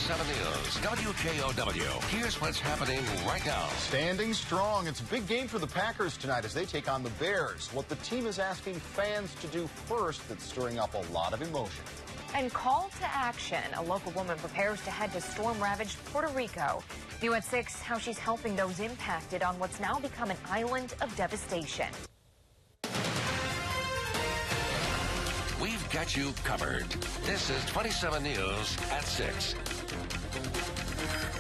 27 News, WKOW. Here's what's happening right now. Standing strong. It's a big game for the Packers tonight as they take on the Bears. What the team is asking fans to do first that's stirring up a lot of emotion. And call to action. A local woman prepares to head to storm-ravaged Puerto Rico. View at 6, how she's helping those impacted on what's now become an island of devastation. We've got you covered. This is 27 News at 6.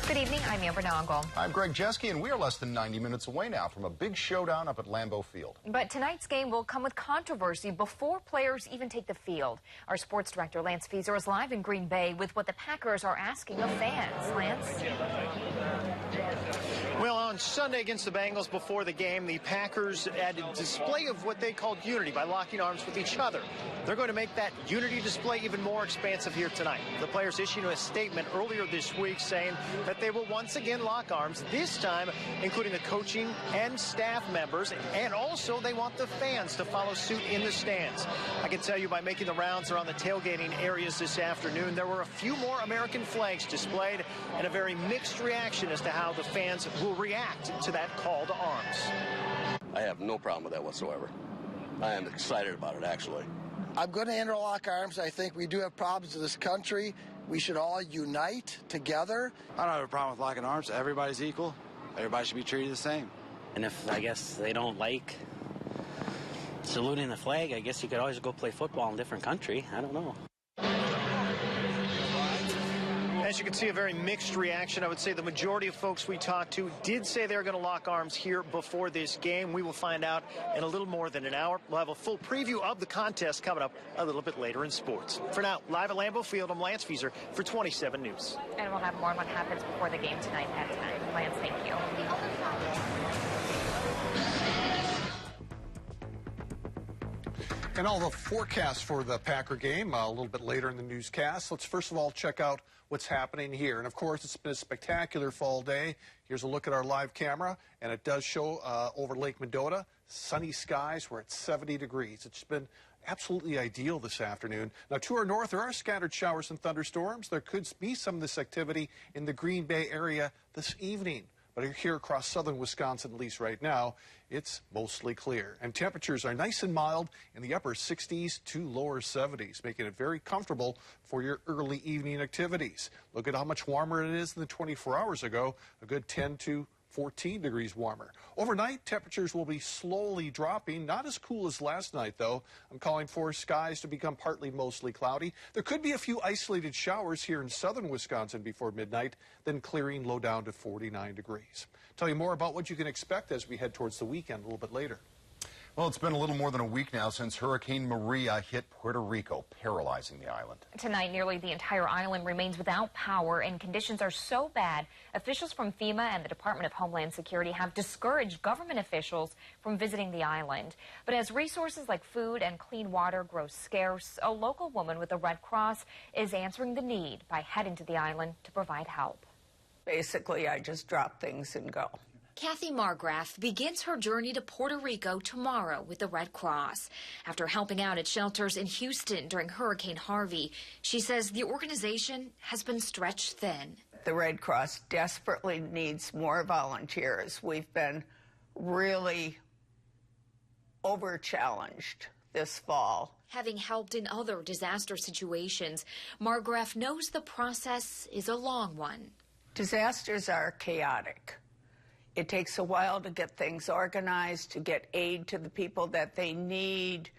Good evening, I'm Amber Nongle. I'm Greg Jeske, and we are less than 90 minutes away now from a big showdown up at Lambeau Field. But tonight's game will come with controversy before players even take the field. Our sports director, Lance Fieser, is live in Green Bay with what the Packers are asking of fans. Lance? Well, on Sunday against the Bengals before the game, the Packers had a display of what they called unity by locking arms with each other. They're going to make that unity display even more expansive here tonight. The players issued a statement earlier this week saying that they will once again lock arms, this time including the coaching and staff members, and also they want the fans to follow suit in the stands. I can tell you by making the rounds around the tailgating areas this afternoon, there were a few more American flags displayed and a very mixed reaction as to how the fans will react to that call to arms. I have no problem with that whatsoever. I am excited about it, actually. I'm going to interlock arms. I think we do have problems in this country. We should all unite together. I don't have a problem with locking arms. Everybody's equal. Everybody should be treated the same. And if, I guess, they don't like saluting the flag, I guess you could always go play football in a different country. I don't know. As you can see, a very mixed reaction. I would say the majority of folks we talked to did say they're going to lock arms here before this game. We will find out in a little more than an hour. We'll have a full preview of the contest coming up a little bit later in sports. For now, live at Lambeau Field, I'm Lance Fieser for 27 News. And we'll have more on what happens before the game tonight at 10. Lance, thank you. And all the forecasts for the Packer game a little bit later in the newscast. Let's first of all check out what's happening here. And, of course, it's been a spectacular fall day. Here's a look at our live camera, and it does show over Lake Mendota, sunny skies. We're at 70 degrees. It's been absolutely ideal this afternoon. Now, to our north, there are scattered showers and thunderstorms. There could be some of this activity in the Green Bay area this evening. But here across southern Wisconsin, at least right now, it's mostly clear. And temperatures are nice and mild in the upper 60s to lower 70s, making it very comfortable for your early evening activities. Look at how much warmer it is than 24 hours ago, a good 10 to 14 degrees warmer. Overnight, temperatures will be slowly dropping. Not as cool as last night, though. I'm calling for skies to become partly mostly cloudy. There could be a few isolated showers here in southern Wisconsin before midnight, then clearing low down to 49 degrees. Tell you more about what you can expect as we head towards the weekend a little bit later. Well, it's been a little more than a week now since Hurricane Maria hit Puerto Rico, paralyzing the island. Tonight, nearly the entire island remains without power, and conditions are so bad, officials from FEMA and the Department of Homeland Security have discouraged government officials from visiting the island. But as resources like food and clean water grow scarce, a local woman with the Red Cross is answering the need by heading to the island to provide help. Basically, I just drop things and go. Kathy Margraf begins her journey to Puerto Rico tomorrow with the Red Cross. After helping out at shelters in Houston during Hurricane Harvey, she says the organization has been stretched thin. The Red Cross desperately needs more volunteers. We've been really over-challenged this fall. Having helped in other disaster situations, Margraf knows the process is a long one. Disasters are chaotic. It takes a while to get things organized, to get aid to the people that they need,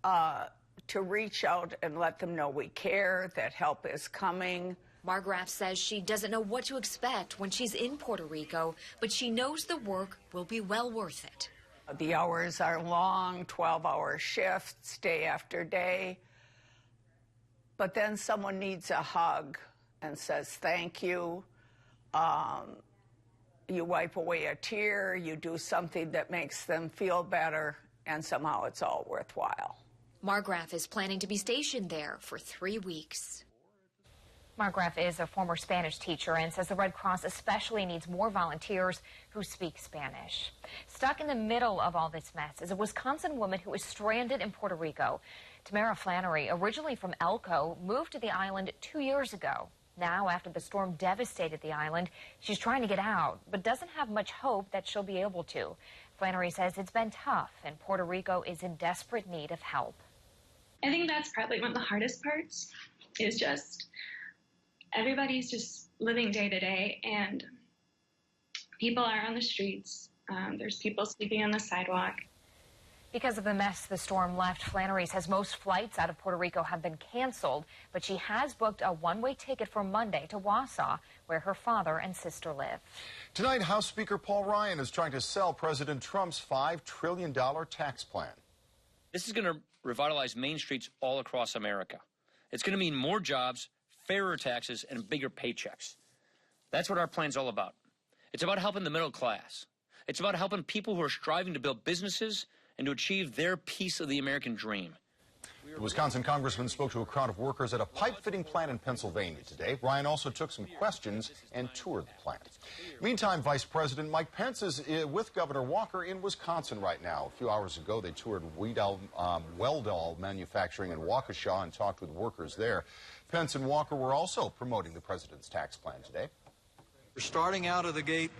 to reach out and let them know we care, that help is coming. Margraf says she doesn't know what to expect when she's in Puerto Rico, but she knows the work will be well worth it. The hours are long, 12-hour shifts, day after day. But then someone needs a hug and says thank you. You wipe away a tear, you do something that makes them feel better, and somehow it's all worthwhile. Margraf is planning to be stationed there for 3 weeks. Margraf is a former Spanish teacher and says the Red Cross especially needs more volunteers who speak Spanish. Stuck in the middle of all this mess is a Wisconsin woman who is stranded in Puerto Rico. Tamara Flannery, originally from Elko, moved to the island 2 years ago. Now, after the storm devastated the island, she's trying to get out, but doesn't have much hope that she'll be able to. Flannery says it's been tough, and Puerto Rico is in desperate need of help. I think that's probably one of the hardest parts, is just everybody's just living day to day, and people are on the streets. There's people sleeping on the sidewalk. Because of the mess the storm left, Flannery says most flights out of Puerto Rico have been canceled, but she has booked a one-way ticket for Monday to Wausau, where her father and sister live. Tonight, House Speaker Paul Ryan is trying to sell President Trump's $5 trillion tax plan. This is going to revitalize main streets all across America. It's going to mean more jobs, fairer taxes, and bigger paychecks. That's what our plan's all about. It's about helping the middle class. It's about helping people who are striving to build businesses and to achieve their piece of the American dream. The Wisconsin congressman spoke to a crowd of workers at a pipe-fitting plant in Pennsylvania today. Ryan also took some questions and toured the plant. Meantime, Vice President Mike Pence is with Governor Walker in Wisconsin right now. A few hours ago, they toured Weldall Manufacturing in Waukesha and talked with workers there. Pence and Walker were also promoting the president's tax plan today. We're starting out of the gate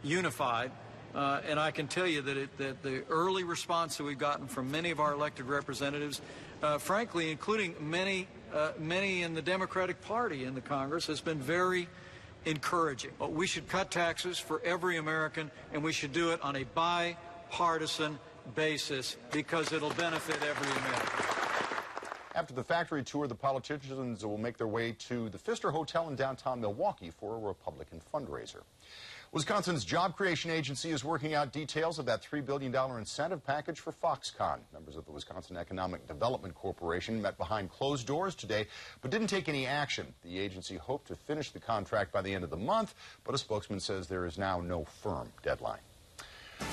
unified. And I can tell you that the early response that we've gotten from many of our elected representatives, frankly, including many in the Democratic Party in the Congress, has been very encouraging. We should cut taxes for every American, and we should do it on a bipartisan basis because it'll benefit every American. After the factory tour, the politicians will make their way to the Pfister Hotel in downtown Milwaukee for a Republican fundraiser. Wisconsin's Job Creation Agency is working out details of that $3 billion incentive package for Foxconn. Members of the Wisconsin Economic Development Corporation met behind closed doors today, but didn't take any action. The agency hoped to finish the contract by the end of the month, but a spokesman says there is now no firm deadline.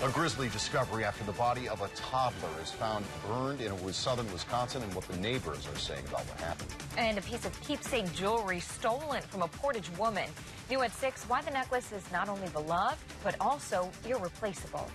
A grisly discovery after the body of a toddler is found burned in southern Wisconsin, and what the neighbors are saying about what happened. And a piece of keepsake jewelry stolen from a Portage woman. New at 6, why the necklace is not only beloved, but also irreplaceable.